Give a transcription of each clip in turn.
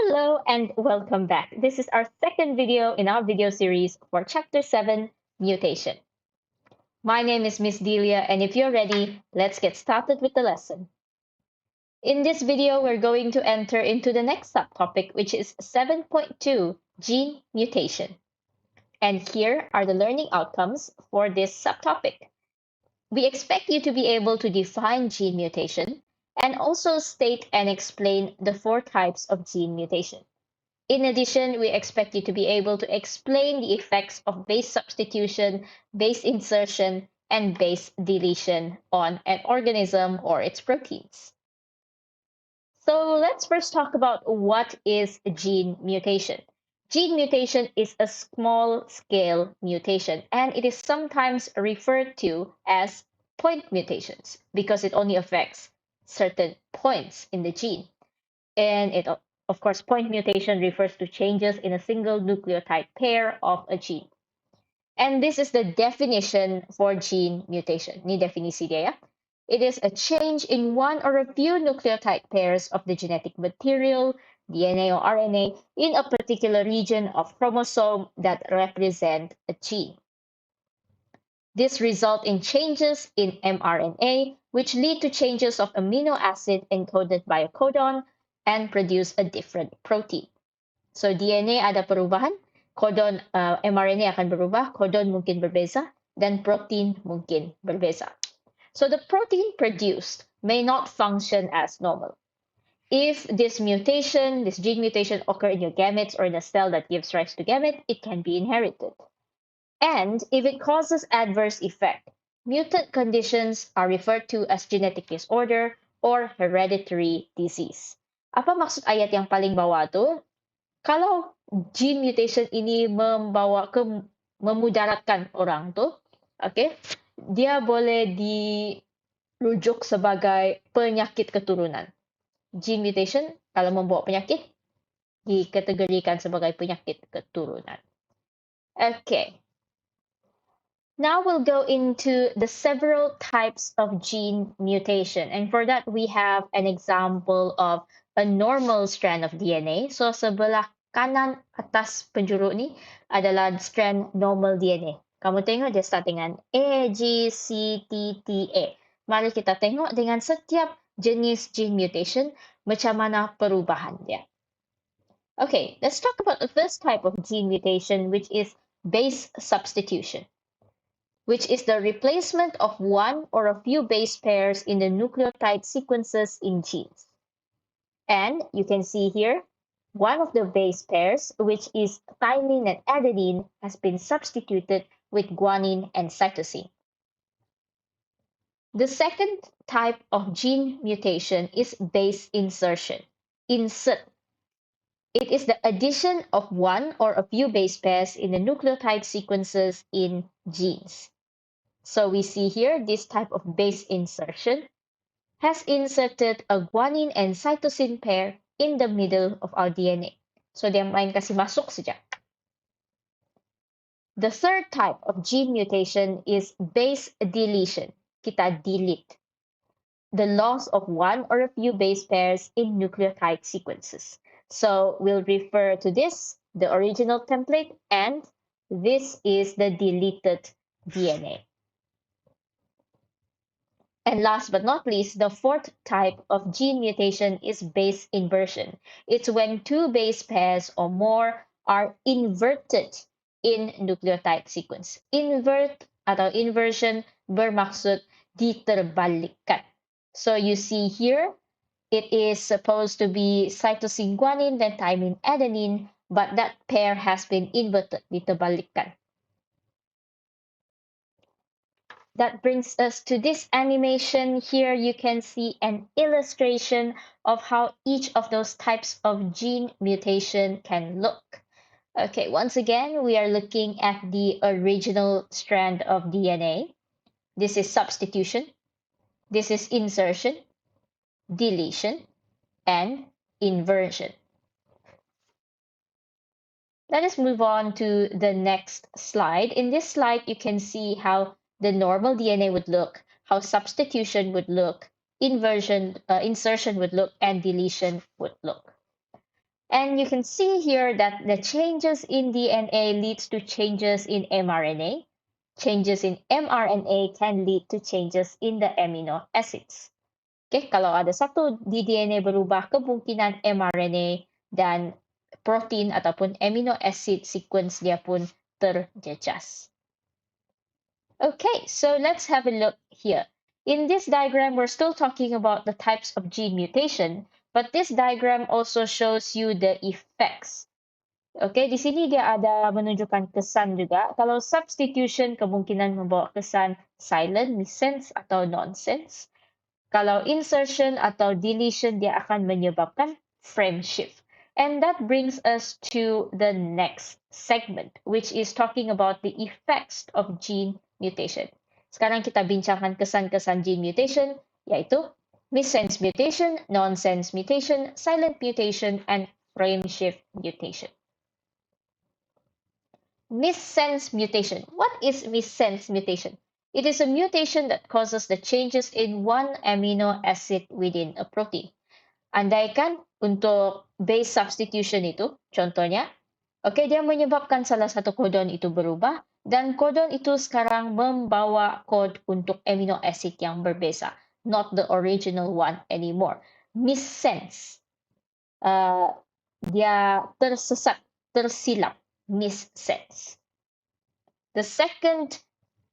Hello and welcome back. This is our second video in our video series for Chapter 7, Mutation. My name is Miss Delia, and if you're ready, let's get started with the lesson. In this video, we're going to enter into the next subtopic, which is 7.2, Gene Mutation. And here are the learning outcomes for this subtopic. We expect you to be able to define gene mutation and also state and explain the 4 types of gene mutation. In addition, we expect you to be able to explain the effects of base substitution, base insertion, and base deletion on an organism or its proteins. So let's first talk about what is gene mutation. Gene mutation is a small-scale mutation, and it is sometimes referred to as point mutations because it only affects certain points in the gene. And of course, point mutation refers to changes in a single nucleotide pair of a gene. And this is the definition for gene mutation. Ni definisi dia ya. It is a change in one or a few nucleotide pairs of the genetic material, DNA or RNA, in a particular region of chromosome that represent a gene. This results in changes in mRNA, which lead to changes of amino acid encoded by a codon and produce a different protein. So DNA ada perubahan, codon mRNA akan berubah, codon mungkin berbeza, dan protein mungkin berbeza. So the protein produced may not function as normal. If this mutation, this gene mutation occur in your gametes or in a cell that gives rise to gamete, it can be inherited. And if it causes adverse effect, mutant conditions are referred to as genetic disorder or hereditary disease. Apa maksud ayat yang paling bawah tu? Kalau gene mutation ini memudaratkan orang tu, okay, dia boleh dirujuk sebagai penyakit keturunan. Gene mutation kalau membawa penyakit dikategorikan sebagai penyakit keturunan. Okay. Now we'll go into the several types of gene mutation. And for that, we have an example of a normal strand of DNA. So sebelah kanan atas penjuru ni adalah strand normal DNA. Kamu tengok dia start dengan A, G, C, T, T, A. Mari kita tengok dengan setiap jenis gene mutation, macam mana perubahan dia. Okay, let's talk about the first type of gene mutation, which is base substitution, which is the replacement of one or a few base pairs in the nucleotide sequences in genes. And you can see here, one of the base pairs, which is thymine and adenine, has been substituted with guanine and cytosine. The second type of gene mutation is base insertion. Insert. It is the addition of one or a few base pairs in the nucleotide sequences in genes. So we see here, this type of base insertion has inserted a guanine and cytosine pair in the middle of our DNA. So dia main kasi masuk saja. The third type of gene mutation is base deletion. Kita delete the loss of one or a few base pairs in nucleotide sequences. So we'll refer to this, the original template, and this is the deleted DNA. And last but not least, the fourth type of gene mutation is base inversion. It's when two base pairs or more are inverted in nucleotide sequence. Invert atau inversion bermaksud diterbalikkan. So you see here, it is supposed to be cytosine guanine then thymine adenine, but that pair has been inverted, diterbalikkan. That brings us to this animation. Here you can see an illustration of how each of those types of gene mutation can look. Okay, once again, we are looking at the original strand of DNA. This is substitution. This is insertion, deletion, and inversion. Let us move on to the next slide. In this slide, you can see how the normal DNA would look, how substitution would look, insertion would look, and deletion would look. And you can see here that the changes in DNA leads to changes in mRNA. Changes in mRNA can lead to changes in the amino acids. Okay, kalau ada satu di DNA berubah, kemungkinan mRNA dan protein ataupun amino acid sequence dia pun terjejas. Okay, so let's have a look here. In this diagram, we're still talking about the types of gene mutation, but this diagram also shows you the effects. Okay, di sini dia ada menunjukkan kesan juga. Kalau substitution, kemungkinan membawa kesan silent, missense, atau nonsense. Kalau insertion atau deletion, dia akan menyebabkan frame shift. And that brings us to the next segment, which is talking about the effects of gene mutation. Sekarang kita bincangkan kesan-kesan gene mutation, yaitu missense mutation, nonsense mutation, silent mutation, and frame shift mutation. Missense mutation. What is missense mutation? It is a mutation that causes the changes in one amino acid within a protein. Andaikan untuk base substitution itu, contohnya, okay, dia menyebabkan salah satu kodon itu berubah, dan kodon itu sekarang membawa kod untuk amino acid yang berbeza, not the original one anymore. Missense. Dia tersesat, tersilap. Missense. The second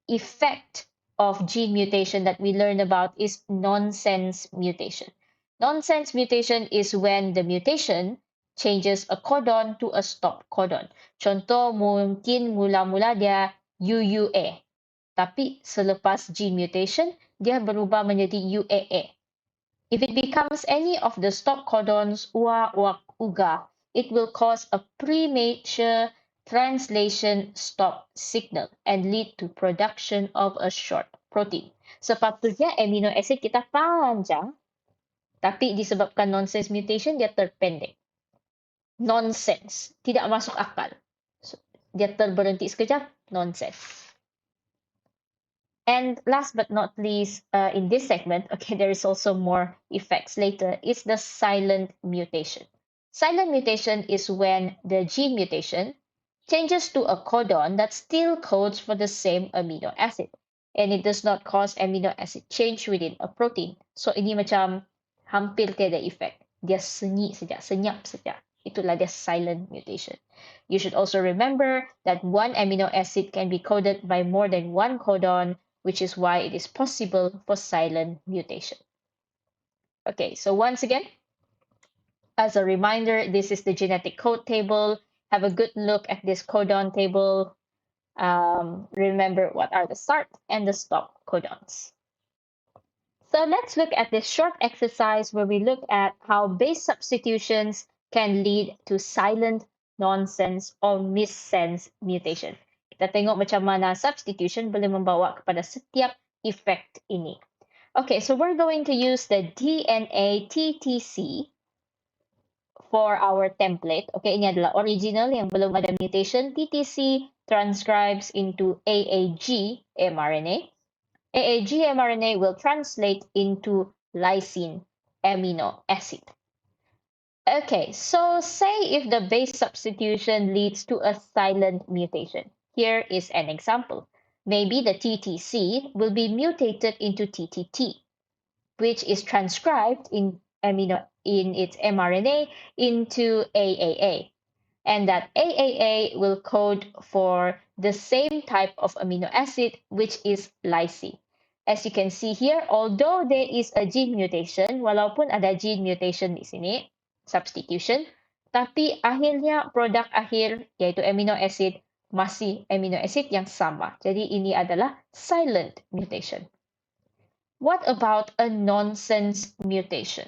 effect of gene mutation that we learn about is nonsense mutation. Nonsense mutation is when the mutation changes a codon to a stop codon. Contoh mungkin mula-mula dia UUA, tapi selepas gene mutation dia berubah menjadi UAA. If it becomes any of the stop codons UA or UGA, it will cause a premature translation stop signal and lead to production of a short protein. Sepatutnya amino acid kita panjang, tapi disebabkan nonsense mutation, dia terpendek. Nonsense, tidak masuk akal. Dia terberhenti sekejap, nonsense. And last but not least, in this segment, okay, there is also more effects later, is the silent mutation. Silent mutation is when the gene mutation changes to a codon that still codes for the same amino acid. And it does not cause amino acid change within a protein. So ini macam hampir tiada effect. Dia sunyi saja, senyap saja. Itulah dia silent mutation. You should also remember that one amino acid can be coded by more than one codon, which is why it is possible for silent mutation. Okay, so once again, as a reminder, this is the genetic code table. Have a good look at this codon table. Remember what are the start and the stop codons. So let's look at this short exercise where we look at how base substitutions can lead to silent, nonsense, or missense mutation. Kita tengok macam mana substitution boleh membawa kepada setiap effect ini. Okay, so we're going to use the DNA TTC for our template. Okay, ini adalah original yang belum ada mutation. TTC transcribes into AAG mRNA. AAG mRNA will translate into lysine amino acid. Okay, so say if the base substitution leads to a silent mutation. Here is an example. Maybe the TTC will be mutated into TTT, which is transcribed in its mRNA into AAA. And that AAA will code for the same type of amino acid, which is lysine. As you can see here, although there is a gene mutation, walaupun ada gene mutation di sini, substitution, tapi akhirnya produk akhir, yaitu amino acid, masih amino acid yang sama. Jadi ini adalah silent mutation. What about a nonsense mutation?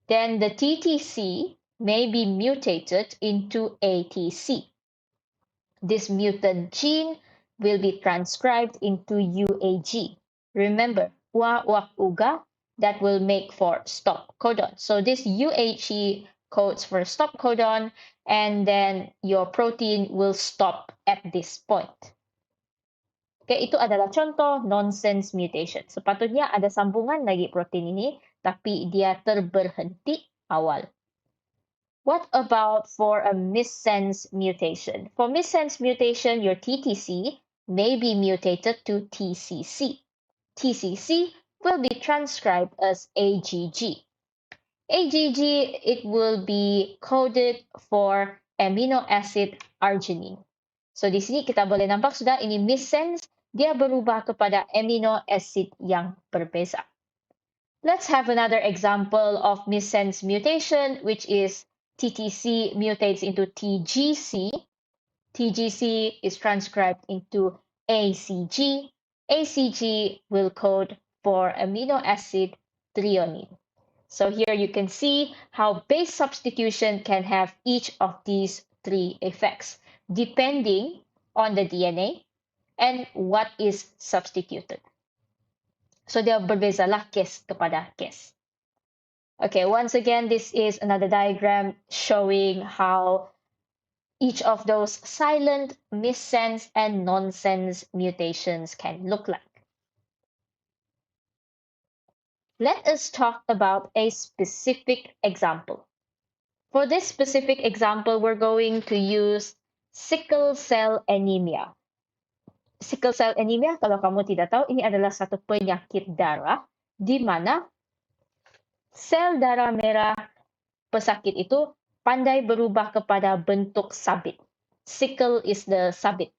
Then the TTC may be mutated into ATC. This mutant gene will be transcribed into UAG. Remember, UA-UGA, that will make for stop codon. So this UAG codes for stop codon, and then your protein will stop at this point. Okay, itu adalah contoh nonsense mutation. Sepatutnya ada sambungan lagi protein ini, tapi dia terberhenti awal. What about for a missense mutation? For missense mutation, your TTC may be mutated to TCC. TCC will be transcribed as AGG. AGG, it will be coded for amino acid arginine. So di sini kita boleh nampak sudah ini missense, dia berubah kepada amino acid yang berbeza. Let's have another example of missense mutation, which is TTC mutates into TGC. TGC is transcribed into ACG. ACG will code for amino acid threonine. So here you can see how base substitution can have each of these three effects, depending on the DNA and what is substituted. So dia berbezalah case kepada case. Okay, once again, this is another diagram showing how each of those silent, missense, and nonsense mutations can look like. Let us talk about a specific example. For this specific example, we're going to use sickle cell anemia. Sickle cell anemia, kalau kamu tidak tahu, ini adalah satu penyakit darah di mana sel darah merah pesakit itu pandai berubah kepada bentuk sabit. Sickle is the sabit.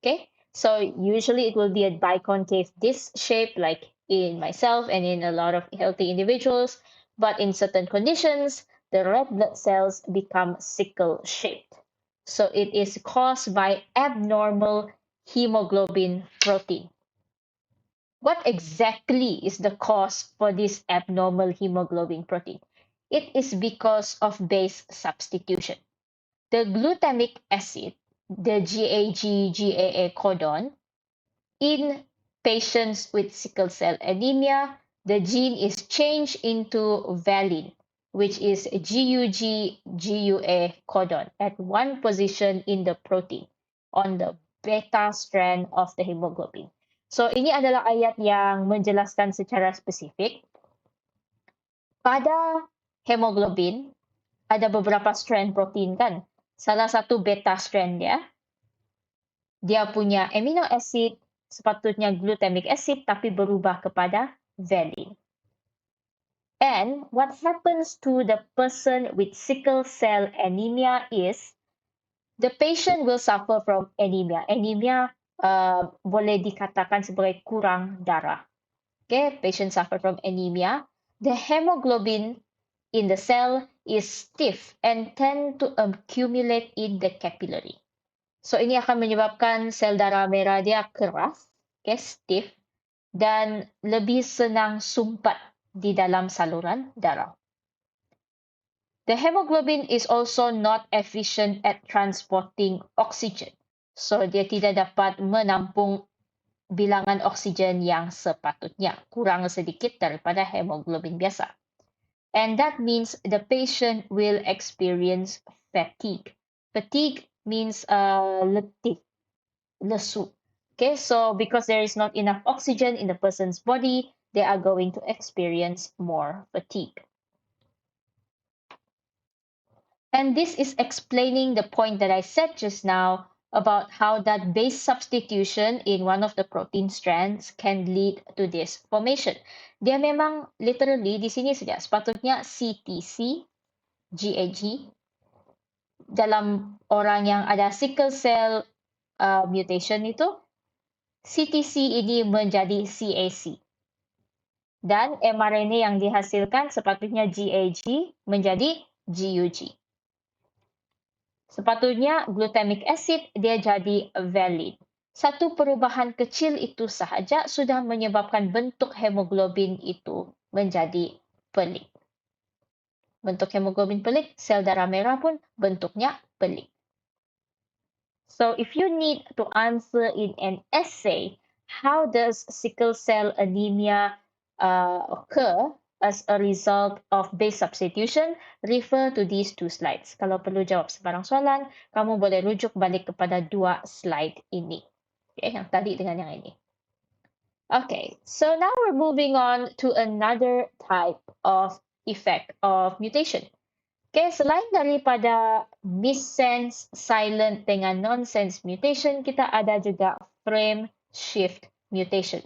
Okay, so usually it will be a biconcave disc shape like in myself and in a lot of healthy individuals, but in certain conditions, the red blood cells become sickle shaped. So it is caused by abnormal hemoglobin protein. What exactly is the cause for this abnormal hemoglobin protein? It is because of base substitution. The glutamic acid, the GAG-GAA codon, in patients with sickle cell anemia, the gene is changed into valine, which is GUG-GUA codon at one position in the protein on the beta strand of the hemoglobin. So ini adalah ayat yang menjelaskan secara spesifik. Pada hemoglobin, ada beberapa strand protein kan. Salah satu beta strand dia punya amino acid sepatutnya glutamic acid tapi berubah kepada valine. And what happens to the person with sickle cell anemia is the patient will suffer from anemia. Anemia boleh dikatakan sebagai kurang darah. Okay, patient suffer from anemia. The hemoglobin in the cell is stiff and tend to accumulate in the capillary. So ini akan menyebabkan sel darah merah dia keras, okay, stiff, dan lebih senang sumpat di dalam saluran darah. The hemoglobin is also not efficient at transporting oxygen. So dia tidak dapat menampung bilangan oksigen yang sepatutnya, kurang sedikit daripada hemoglobin biasa. And that means the patient will experience fatigue. Fatigue means letih, lesu. Okay, so because there is not enough oxygen in the person's body, they are going to experience more fatigue. And this is explaining the point that I said just now about how that base substitution in one of the protein strands can lead to this formation. Dia memang literally di sini saja. Sepatutnya CTC, GAG, dalam orang yang ada sickle cell mutation itu, CTC ini menjadi CAC. Dan mRNA yang dihasilkan sepatutnya GAG menjadi GUG. Sepatutnya glutamic acid dia jadi valine. Satu perubahan kecil itu sahaja sudah menyebabkan bentuk hemoglobin itu menjadi pelik. Bentuk hemoglobin pelik, sel darah merah pun bentuknya pelik. So if you need to answer in an essay, how does sickle cell anemia occur as a result of base substitution, refer to these two slides. Kalau perlu jawab sebarang soalan, kamu boleh rujuk balik kepada dua slide ini. Okay, yang tadi dengan yang ini. Okay, so now we're moving on to another type of effect of mutation. Okay, selain daripada missense, silent dengan nonsense mutation, kita ada juga frame shift mutation.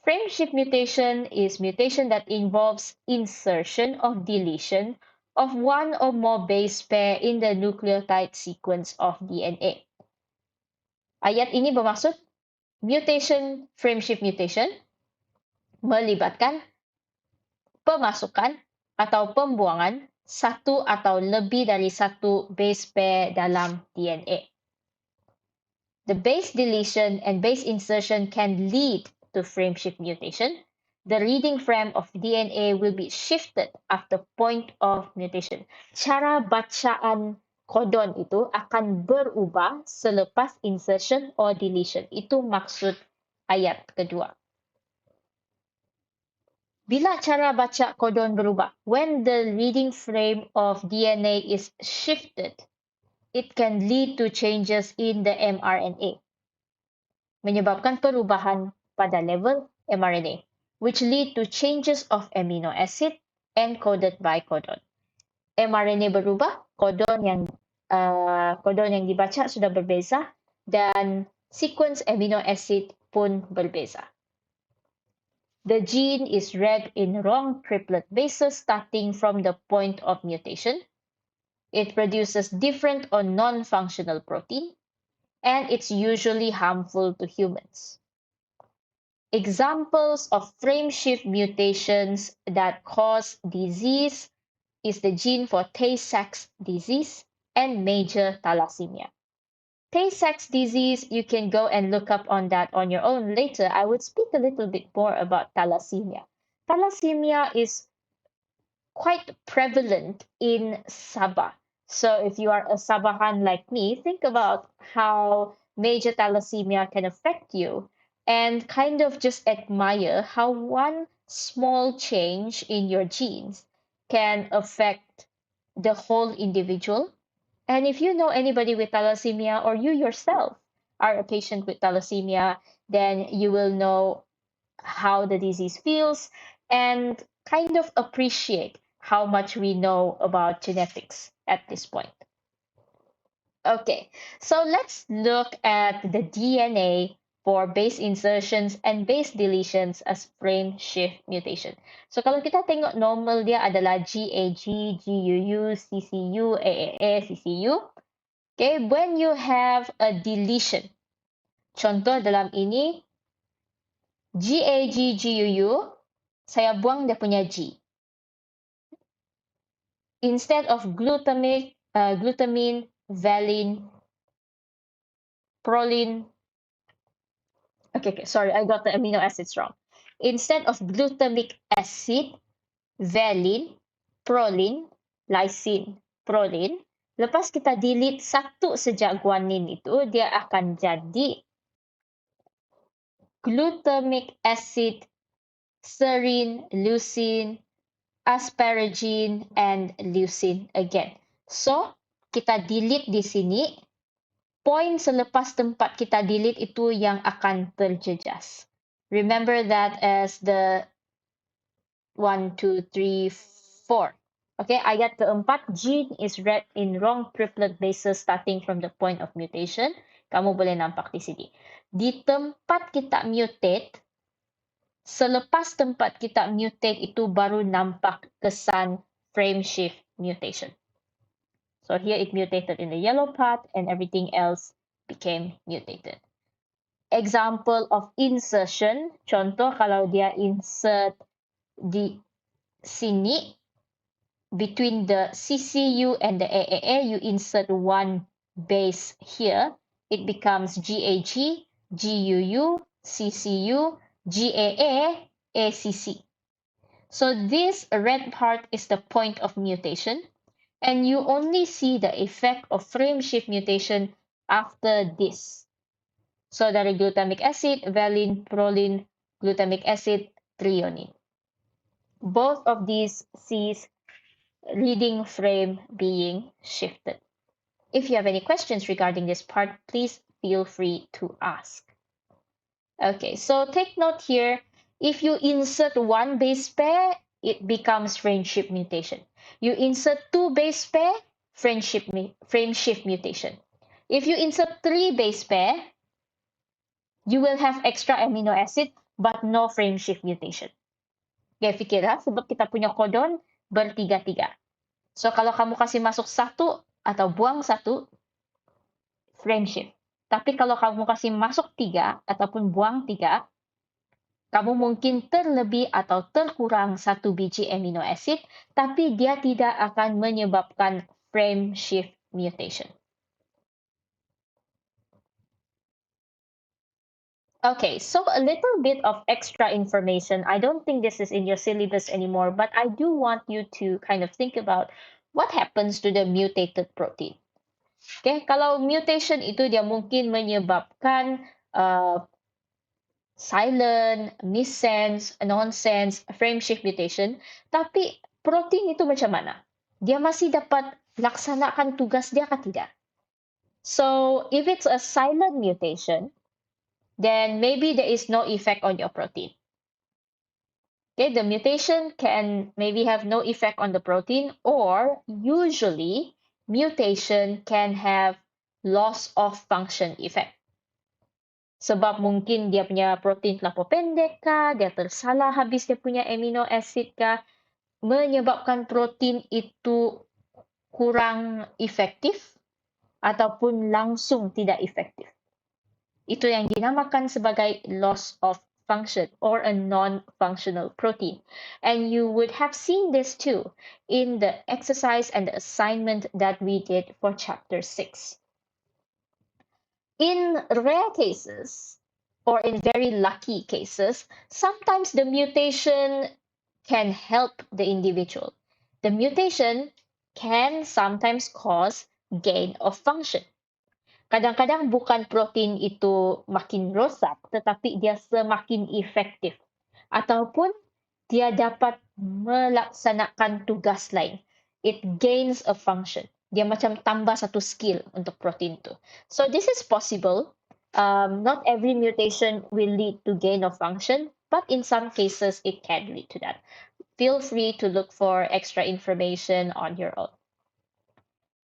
Frame shift mutation is mutation that involves insertion or deletion of one or more base pair in the nucleotide sequence of DNA. Ayat ini bermaksud mutation, frame shift mutation melibatkan pemasukan atau pembuangan satu atau lebih dari satu base pair dalam DNA. The base deletion and base insertion can lead to frame shift mutation. The reading frame of DNA will be shifted after point of mutation. Cara bacaan kodon itu akan berubah selepas insertion or deletion. Itu maksud ayat kedua. Bila cara baca kodon berubah, when the reading frame of DNA is shifted, it can lead to changes in the mRNA, menyebabkan perubahan pada level mRNA, which lead to changes of amino acid encoded by codon. mRNA berubah, kodon yang dibaca sudah berbeza, dan sequence amino acid pun berbeza. The gene is read in wrong triplet bases starting from the point of mutation. It produces different or non-functional protein, and it's usually harmful to humans. Examples of frame shift mutations that cause disease is the gene for Tay-Sachs disease and major thalassemia. Tay-Sachs disease, you can go and look up on that on your own later. I would speak a little bit more about thalassemia. Thalassemia is quite prevalent in Sabah. So if you are a Sabahan like me, think about how major thalassemia can affect you and kind of just admire how one small change in your genes can affect the whole individual. And if you know anybody with thalassemia or you yourself are a patient with thalassemia, then you will know how the disease feels and kind of appreciate how much we know about genetics at this point. Okay, so let's look at the DNA for base insertions and base deletions as frame shift mutation. So kalau kita tengok normal dia adalah GAG, GUU, CCU, AAA, CCU. Okay, when you have a deletion, contoh dalam ini GAG, GUU, saya buang dia punya G. Instead of glutamine, valine, proline. Okay, sorry, I got the amino acids wrong. Instead of glutamic acid, valine, proline, lysine, proline, lepas kita delete satu saja guanin itu, dia akan jadi glutamic acid, serine, leucine, asparagine, and leucine again. So, kita delete di sini. Point selepas tempat kita delete itu yang akan terjejas. Remember that as the 1, 2, 3, 4. Okay, ayat keempat, gene is read in wrong triplet bases starting from the point of mutation. Kamu boleh nampak di sini. Di tempat kita mutate, selepas tempat kita mutate itu baru nampak kesan frame shift mutation. So here it mutated in the yellow part and everything else became mutated. Example of insertion, contoh kalau dia insert di sini, between the CCU and the AAA, you insert one base here, it becomes GAG, GUU, CCU, GAA, ACC. So this red part is the point of mutation, and you only see the effect of frame shift mutation after this. So dari glutamic acid, valine, proline, glutamic acid, threonine. Both of these sees reading frame being shifted. If you have any questions regarding this part, please feel free to ask. Okay, so take note here, if you insert one base pair, it becomes frameshift mutation. You insert 2 base pair, frameshift mutation. If you insert 3 base pair, you will have extra amino acid but no frameshift mutation. Kaya fikir ha, sebab kita punya codon bertiga-tiga. So kalau kamu kasih masuk 1 atau buang 1, frameshift. Tapi kalau kamu kasih masuk 3 ataupun buang 3, kamu mungkin terlebih atau terkurang 1 biji amino acid, tapi dia tidak akan menyebabkan frameshift mutation. Okay, so a little bit of extra information. I don't think this is in your syllabus anymore, but I do want you to kind of think about what happens to the mutated protein. Okay, kalau mutation itu dia mungkin menyebabkan silent, missense, nonsense, frameshift mutation, tapi protein itu macam mana? Dia masih dapat laksanakan tugas dia atau tidak? So, if it's a silent mutation, then maybe there is no effect on your protein. Okay, the mutation can maybe have no effect on the protein, or usually mutation can have loss of function effect. Sebab mungkin dia punya protein terlalu pendek kah, dia tersalah habis dia punya amino acid kah, menyebabkan protein itu kurang efektif ataupun langsung tidak efektif. Itu yang dinamakan sebagai loss of function or a non-functional protein. And you would have seen this too in the exercise and the assignment that we did for chapter 6. In rare cases, or in very lucky cases, sometimes the mutation can help the individual. The mutation can sometimes cause gain of function. Kadang-kadang bukan protein itu makin rosak, tetapi dia semakin efektif. Ataupun dia dapat melaksanakan tugas lain. It gains a function. Dia macam tambah satu skill untuk protein itu. So this is possible. Not every mutation will lead to gain of function, but in some cases it can lead to that. Feel free to look for extra information on your own.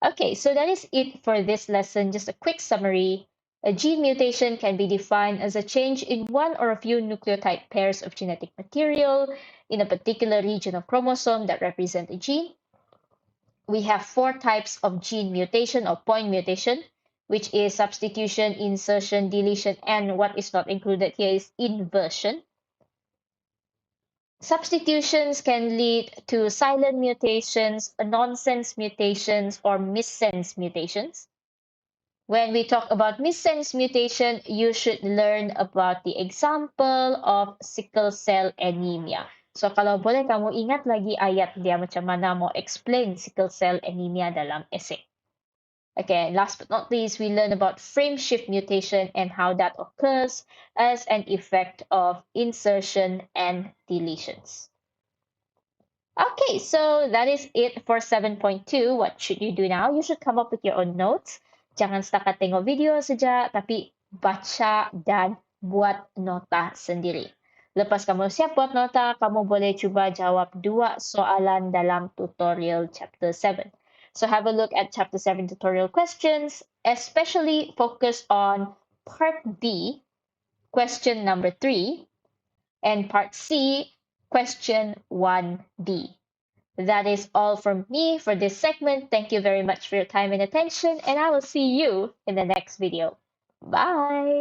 Okay, so that is it for this lesson. Just a quick summary. A gene mutation can be defined as a change in one or a few nucleotide pairs of genetic material in a particular region of chromosome that represent a gene. We have 4 types of gene mutation or point mutation, which is substitution, insertion, deletion, and what is not included here is inversion. Substitutions can lead to silent mutations, nonsense mutations, or missense mutations. When we talk about missense mutation, you should learn about the example of sickle cell anemia. So kalau boleh kamu ingat lagi ayat dia macam mana mau explain sickle cell anemia dalam essay. Okay, last but not least, we learn about frameshift mutation and how that occurs as an effect of insertion and deletions. Okay, so that is it for 7.2. What should you do now? You should come up with your own notes. Jangan setakat tengok video saja, tapi baca dan buat nota sendiri. Lepas kamu siap buat nota, kamu boleh cuba jawab 2 soalan dalam tutorial chapter 7. So have a look at chapter 7 tutorial questions, especially focus on part B, question number 3, and part C, question 1B. That is all from me for this segment. Thank you very much for your time and attention, and I will see you in the next video. Bye!